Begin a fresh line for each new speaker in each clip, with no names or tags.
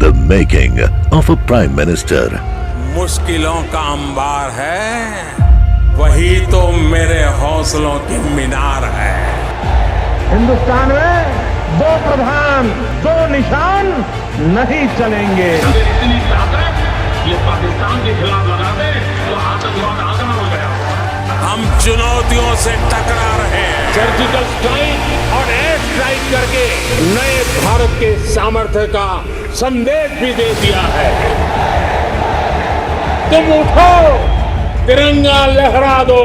The making of a Prime Minister.
मुश्किलों का अंबार है, वही तो मेरे हौसलों की मीनार है।
हिंदुस्तान में दो प्रधान दो निशान नहीं चलेंगे।
अगर इतनी ताकत ये पाकिस्तान के खिलाफ लगा दे तो आतंकवाद आसान हो गया।
हम चुनौतियों से टकरा रहे हैं।
सर्जिकल स्ट्राइक और एयर स्ट्राइक करके नए भारत के सामर्थ्य का संदेश भी दे दिया है। तुम उठो, तिरंगा लहरा दो।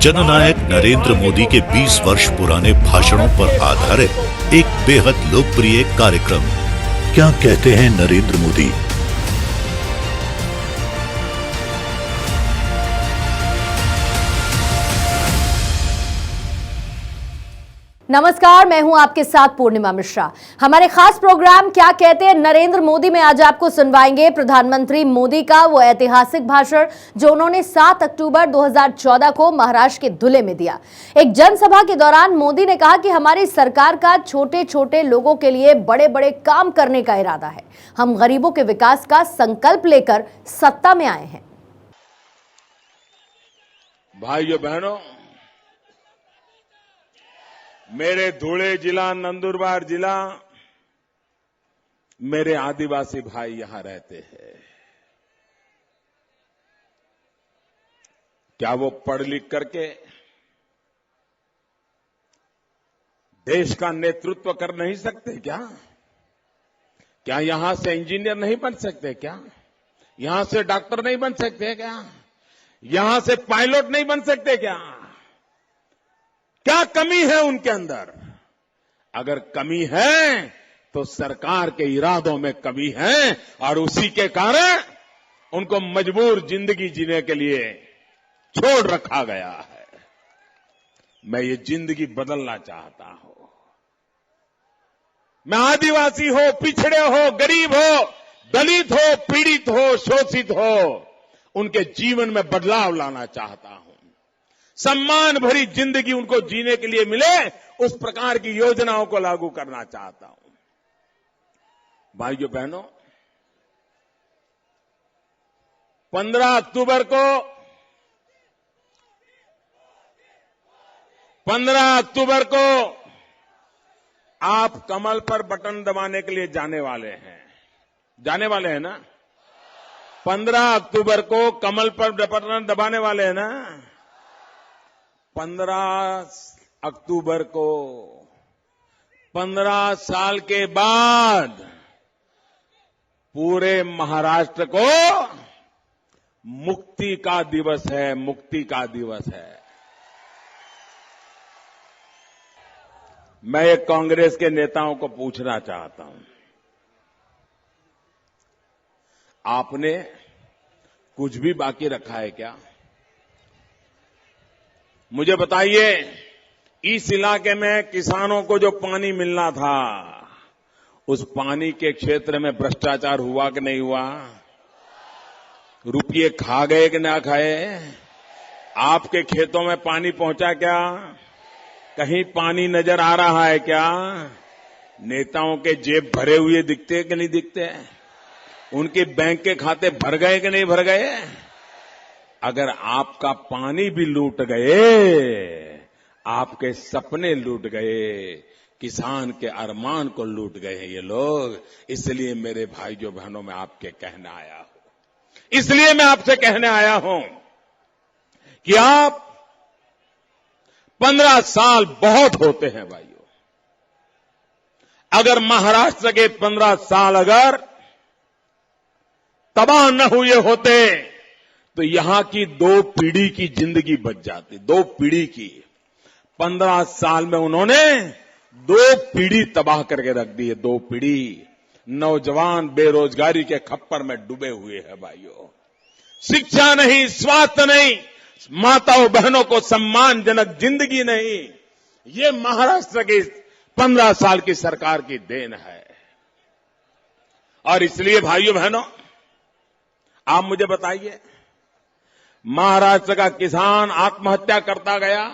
जननायक नरेंद्र मोदी के 20 वर्ष पुराने भाषणों पर आधारित एक बेहद लोकप्रिय कार्यक्रम क्या कहते हैं नरेंद्र मोदी।
नमस्कार, मैं हूं आपके साथ पूर्णिमा मिश्रा। हमारे खास प्रोग्राम क्या कहते हैं नरेंद्र मोदी में आज आपको सुनवाएंगे प्रधानमंत्री मोदी का वो ऐतिहासिक भाषण जो उन्होंने 7 अक्टूबर 2014 को महाराष्ट्र के धुले में दिया। एक जनसभा के दौरान मोदी ने कहा कि हमारी सरकार का छोटे छोटे लोगों के लिए बड़े बड़े काम करने का इरादा है। हम गरीबों के विकास का संकल्प लेकर सत्ता में आए हैं।
भाइयों बहनों, मेरे धुले जिला, नंदुरबार जिला, मेरे आदिवासी भाई यहां रहते हैं। क्या वो पढ़ लिख करके देश का नेतृत्व कर नहीं सकते क्या? क्या यहां से इंजीनियर नहीं बन सकते क्या? यहां से डॉक्टर नहीं बन सकते क्या? यहां से पायलट नहीं बन सकते क्या? क्या कमी है उनके अंदर? अगर कमी है तो सरकार के इरादों में कमी है और उसी के कारण उनको मजबूर जिंदगी जीने के लिए छोड़ रखा गया है। मैं ये जिंदगी बदलना चाहता हूं। मैं आदिवासी हो, पिछड़े हो, गरीब हो, दलित हो, पीड़ित हो, शोषित हो, उनके जीवन में बदलाव लाना चाहता हूं। सम्मान भरी जिंदगी उनको जीने के लिए मिले, उस प्रकार की योजनाओं को लागू करना चाहता हूं। भाइयों बहनों, 15 अक्टूबर को आप कमल पर बटन दबाने के लिए जाने वाले हैं ना? 15 अक्टूबर को कमल पर बटन दबाने वाले हैं ना? 15 अक्टूबर को 15 साल के बाद पूरे महाराष्ट्र को मुक्ति का दिवस है। मुक्ति का दिवस है। मैं एक कांग्रेस के नेताओं को पूछना चाहता हूं, आपने कुछ भी बाकी रखा है क्या? मुझे बताइए, इस इलाके में किसानों को जो पानी मिलना था, उस पानी के क्षेत्र में भ्रष्टाचार हुआ कि नहीं हुआ? रुपये खा गए कि ना खाए? आपके खेतों में पानी पहुंचा क्या? कहीं पानी नजर आ रहा है क्या? नेताओं के जेब भरे हुए दिखते कि नहीं दिखते? उनके बैंक के खाते भर गए कि नहीं भर गए? अगर आपका पानी भी लूट गए, आपके सपने लूट गए, किसान के अरमान को लूट गए हैं ये लोग। इसलिए मेरे भाइयों बहनों, मैं आपके कहने आया हूं। इसलिए मैं आपसे कहने आया हूं कि आप 15 साल बहुत होते हैं भाइयों। अगर महाराष्ट्र के 15 साल अगर तबाह न हुए होते तो यहां की 2 पीढ़ी की जिंदगी बच जाती। 2 पीढ़ी की 15 साल में उन्होंने 2 पीढ़ी तबाह करके रख दी है। 2 पीढ़ी नौजवान बेरोजगारी के खप्पर में डूबे हुए हैं भाइयों। शिक्षा नहीं, स्वास्थ्य नहीं, माताओं बहनों को सम्मानजनक जिंदगी नहीं। ये महाराष्ट्र की 15 साल की सरकार की देन है। और इसलिए भाइयों बहनों, आप मुझे बताइए, महाराष्ट्र का किसान आत्महत्या करता गया,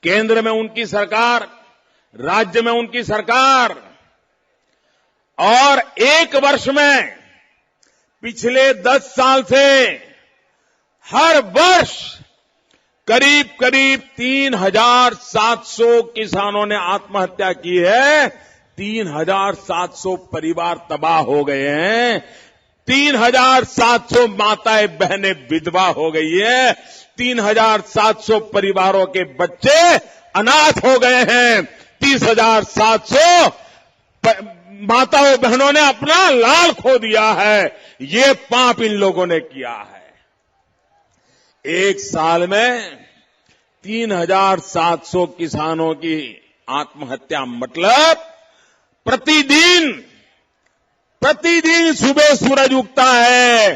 केंद्र में उनकी सरकार, राज्य में उनकी सरकार और एक वर्ष में पिछले 10 साल से हर वर्ष करीब करीब 3,700 किसानों ने आत्महत्या की है। 3,700 परिवार तबाह हो गए हैं। 3,700 माताएं बहनें विधवा हो गई है। 3,700 परिवारों के बच्चे अनाथ हो गए हैं। 30,700 माताओं बहनों ने अपना लाल खो दिया है। ये पाप इन लोगों ने किया है। एक साल में 3,700 किसानों की आत्महत्या मतलब प्रतिदिन सुबह सूरज उगता है,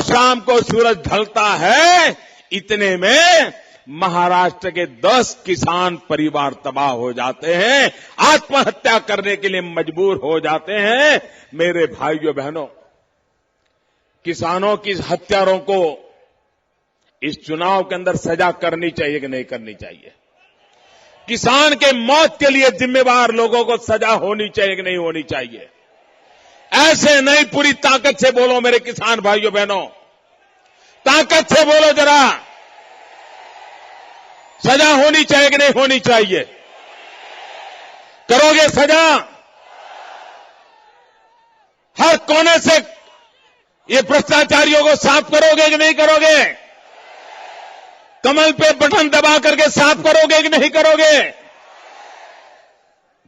शाम को सूरज ढलता है। इतने में महाराष्ट्र के 10 किसान परिवार तबाह हो जाते हैं, आत्महत्या करने के लिए मजबूर हो जाते हैं। मेरे भाइयों बहनों, किसानों की हत्यारों को इस चुनाव के अंदर सजा करनी चाहिए कि नहीं करनी चाहिए? किसान के मौत के लिए जिम्मेवार लोगों को सजा होनी चाहिए कि नहीं होनी चाहिए? ऐसे नहीं, पूरी ताकत से बोलो मेरे किसान भाइयों बहनों, ताकत से बोलो जरा, सजा होनी चाहिए कि नहीं होनी चाहिए? करोगे सजा? हर कोने से ये भ्रष्टाचारियों को साफ करोगे कि नहीं करोगे? कमल पे बटन दबा करके साफ करोगे कि नहीं करोगे?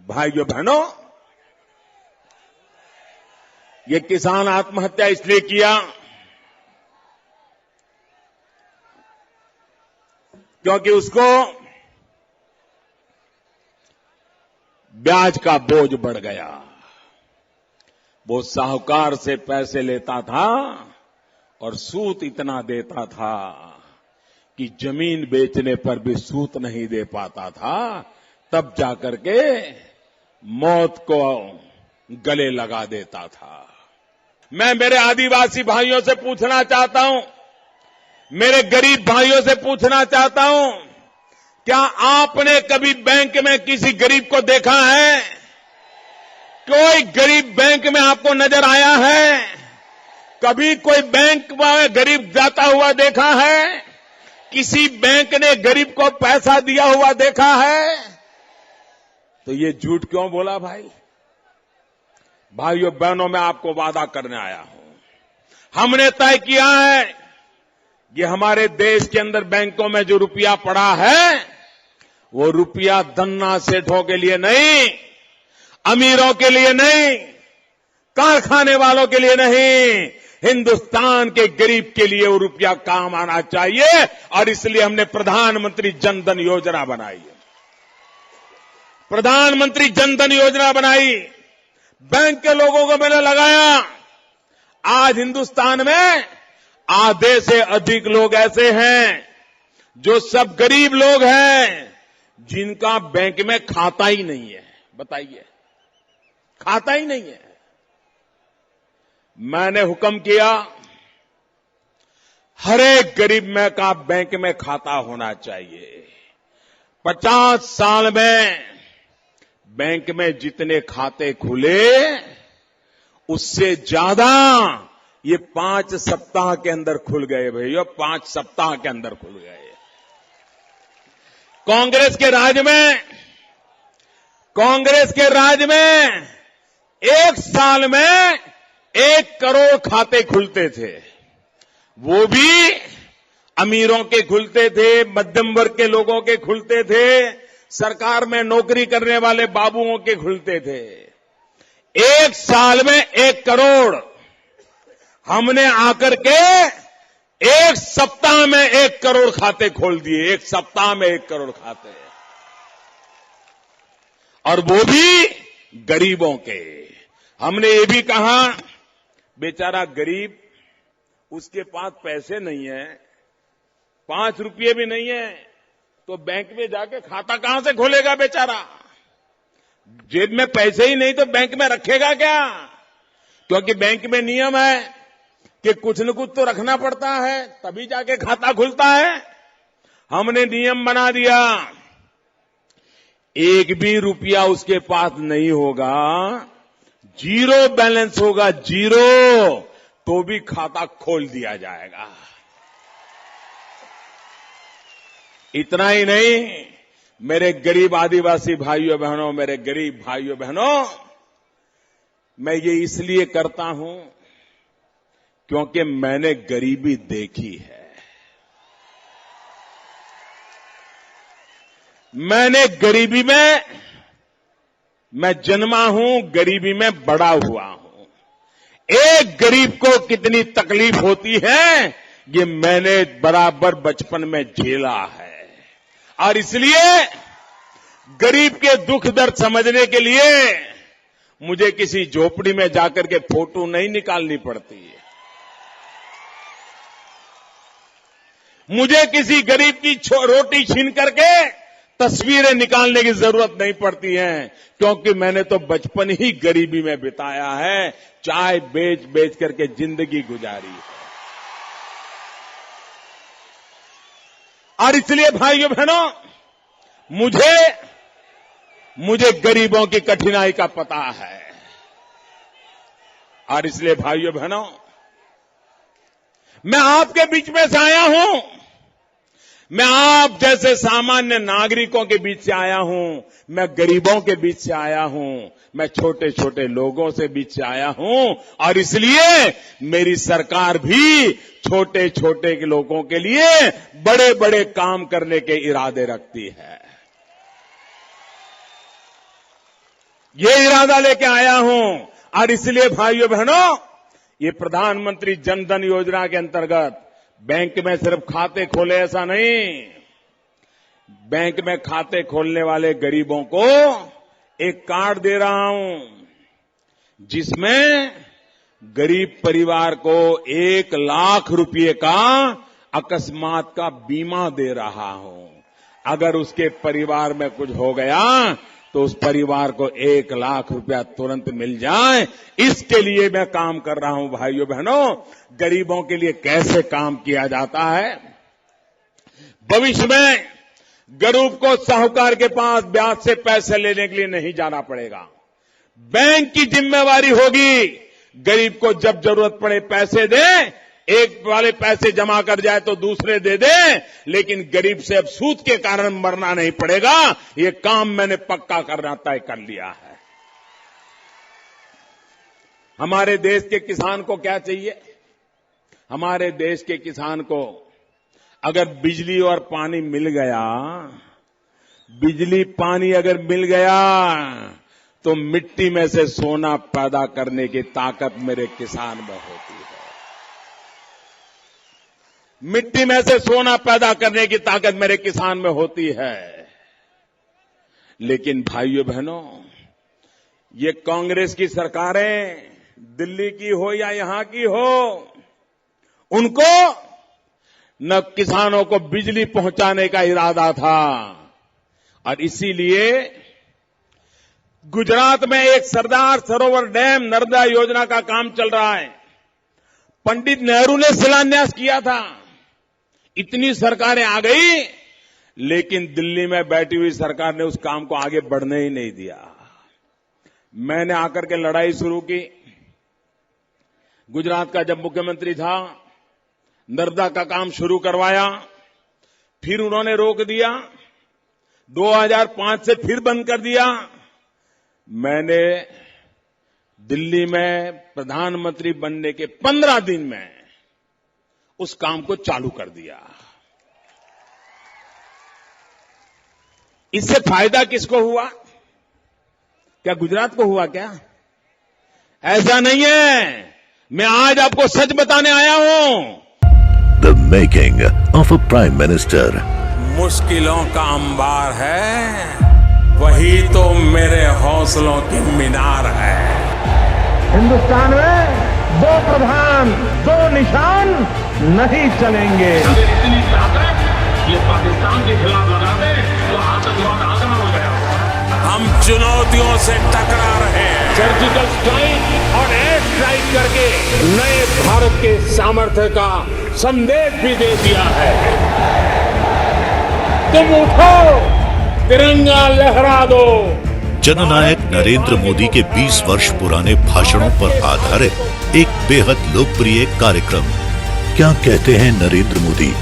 भाइयों बहनों, ये किसान आत्महत्या इसलिए किया क्योंकि उसको ब्याज का बोझ बढ़ गया। वो साहूकार से पैसे लेता था और सूद इतना देता था कि जमीन बेचने पर भी सूद नहीं दे पाता था। तब जाकर के मौत को गले लगा देता था। मैं मेरे आदिवासी भाइयों से पूछना चाहता हूं, मेरे गरीब भाइयों से पूछना चाहता हूं, क्या आपने कभी बैंक में किसी गरीब को देखा है? कोई गरीब बैंक में आपको नजर आया है? कभी कोई बैंक में गरीब जाता हुआ देखा है? किसी बैंक ने गरीब को पैसा दिया हुआ देखा है? तो ये झूठ क्यों बोला भाई? भाइयों बहनों, मैं आपको वादा करने आया हूं। हमने तय किया है कि हमारे देश के अंदर बैंकों में जो रुपया पड़ा है, वो रुपया धन्ना सेठों के लिए नहीं, अमीरों के लिए नहीं, कारखाने वालों के लिए नहीं, हिंदुस्तान के गरीब के लिए वो रुपया काम आना चाहिए। और इसलिए हमने प्रधानमंत्री जन धन योजना बनाई है। प्रधानमंत्री जन धन योजना बनाई, बैंक के लोगों को मैंने लगाया। आज हिंदुस्तान में आधे से अधिक लोग ऐसे हैं जो सब गरीब लोग हैं, जिनका बैंक में खाता ही नहीं है। बताइए, खाता ही नहीं है। मैंने हुक्म किया, हर एक गरीब में का बैंक में खाता होना चाहिए। 50 साल में बैंक में जितने खाते खुले, उससे ज्यादा ये 5 सप्ताह के अंदर खुल गए भैया, 5 सप्ताह के अंदर खुल गए। कांग्रेस के राज में 1 साल में 1 करोड़ खाते खुलते थे। वो भी अमीरों के खुलते थे, मध्यम वर्ग के लोगों के खुलते थे, सरकार में नौकरी करने वाले बाबुओं के खुलते थे। 1 साल में 1 करोड़ हमने आकर के 1 सप्ताह में 1 करोड़ खाते खोल दिए। 1 सप्ताह में 1 करोड़ खाते, और वो भी गरीबों के। हमने ये भी कहा, बेचारा गरीब, उसके पास पैसे नहीं है, 5 रुपये भी नहीं है, तो बैंक में जाके खाता कहां से खोलेगा बेचारा? जेब में पैसे ही नहीं तो बैंक में रखेगा क्या? क्योंकि बैंक में नियम है कि कुछ न कुछ तो रखना पड़ता है, तभी जाके खाता खुलता है। हमने नियम बना दिया, 1 भी रुपया उसके पास नहीं होगा जीरो बैलेंस होगा, जीरो, तो भी खाता खोल दिया जाएगा। इतना ही नहीं, मेरे गरीब आदिवासी भाइयों बहनों, मेरे गरीब भाइयों बहनों, मैं ये इसलिए करता हूं क्योंकि मैंने गरीबी देखी है। मैंने गरीबी में मैं जन्मा हूं, गरीबी में बड़ा हुआ हूं। एक गरीब को कितनी तकलीफ होती है ये मैंने बराबर बचपन में झेला है। और इसलिए गरीब के दुख दर्द समझने के लिए मुझे किसी झोपड़ी में जाकर के फोटो नहीं निकालनी पड़ती है। मुझे किसी गरीब की रोटी छीन करके तस्वीरें निकालने की जरूरत नहीं पड़ती है, क्योंकि मैंने तो बचपन ही गरीबी में बिताया है, चाय बेच बेच करके जिंदगी गुजारी है। और इसलिए भाइयों बहनों, मुझे गरीबों की कठिनाई का पता है। और इसलिए भाइयों बहनों, मैं आपके बीच में से आया हूं। मैं आप जैसे सामान्य नागरिकों के बीच से आया हूं। मैं गरीबों के बीच से आया हूं। मैं छोटे छोटे लोगों से बीच से आया हूं। और इसलिए मेरी सरकार भी छोटे छोटे लोगों के लिए बड़े बड़े काम करने के इरादे रखती है। ये इरादा लेके आया हूं। और इसलिए भाइयों बहनों, ये प्रधानमंत्री जन धन योजना के अंतर्गत बैंक में सिर्फ खाते खोले ऐसा नहीं, बैंक में खाते खोलने वाले गरीबों को एक कार्ड दे रहा हूं, जिसमें गरीब परिवार को 1 लाख रुपए का अकस्मात का बीमा दे रहा हूं। अगर उसके परिवार में कुछ हो गया तो उस परिवार को 1 लाख रुपया तुरंत मिल जाए, इसके लिए मैं काम कर रहा हूं। भाइयों बहनों, गरीबों के लिए कैसे काम किया जाता है? भविष्य में गरीब को साहूकार के पास ब्याज से पैसे लेने के लिए नहीं जाना पड़ेगा। बैंक की जिम्मेवारी होगी, गरीब को जब जरूरत पड़े पैसे दे, एक वाले पैसे जमा कर जाए तो दूसरे दे दे, लेकिन गरीब से अब सूद के कारण मरना नहीं पड़ेगा। ये काम मैंने पक्का करना तय कर लिया है। हमारे देश के किसान को क्या चाहिए? हमारे देश के किसान को अगर बिजली और पानी मिल गया, बिजली पानी अगर मिल गया तो मिट्टी में से सोना पैदा करने की ताकत मेरे किसान में होती है। मिट्टी में से सोना पैदा करने की ताकत मेरे किसान में होती है। लेकिन भाइयों बहनों, ये कांग्रेस की सरकारें, दिल्ली की हो या यहां की हो, उनको न किसानों को बिजली पहुंचाने का इरादा था। और इसीलिए गुजरात में एक सरदार सरोवर डैम नर्मदा योजना का काम चल रहा है। पंडित नेहरू ने शिलान्यास किया था। इतनी सरकारें आ गई, लेकिन दिल्ली में बैठी हुई सरकार ने उस काम को आगे बढ़ने ही नहीं दिया। मैंने आकर के लड़ाई शुरू की। गुजरात का जब मुख्यमंत्री था, नर्मदा का काम शुरू करवाया, फिर उन्होंने रोक दिया, 2005 से फिर बंद कर दिया। मैंने दिल्ली में प्रधानमंत्री बनने के 15 दिन में उस काम को चालू कर दिया। इससे फायदा किसको हुआ? क्या गुजरात को हुआ क्या? ऐसा नहीं है। मैं आज आपको सच बताने आया हूं।
The making of a prime minister.
मुश्किलों का अंबार है, वही तो मेरे हौसलों की मीनार है।
हिंदुस्तान में 2 प्रधान 2 निशान नहीं चलेंगे।
अगर इतनी ताकत ये पाकिस्तान के खिलाफ लगा दे तो आतंकवाद आसान हो गया।
हम चुनौतियों से टकरा रहे हैं।
सर्जिकल स्ट्राइक और एयर स्ट्राइक करके नए भारत के सामर्थ्य का संदेश भी दे दिया है। तुम उठो, तिरंगा लहरा दो,
जननायक नरेंद्र मोदी के 20 वर्ष पुराने भाषणों पर आधारित एक बेहद लोकप्रिय कार्यक्रम क्या कहते हैं नरेंद्र मोदी।